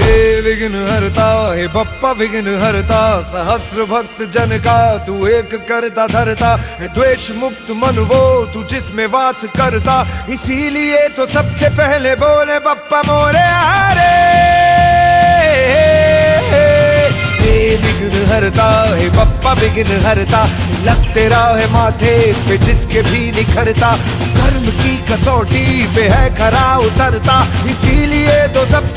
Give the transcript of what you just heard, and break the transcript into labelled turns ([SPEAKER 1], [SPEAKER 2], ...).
[SPEAKER 1] विघ्न हरता हे बप्पा विघ्न हरता, सहस्र भक्त जन का तू एक करता धरता है। द्वेष मुक्त मन वो तू जिसमें वास करता, इसीलिए तो सबसे पहले बोले बप्पा मोरे हारे। विघ्न हरता हे बप्पा विघ्न हरता, लग तेरा है माथे पे जिसके भी निखरता, कर्म की कसौटी पे है खरा उतरता, इसीलिए तो सबसे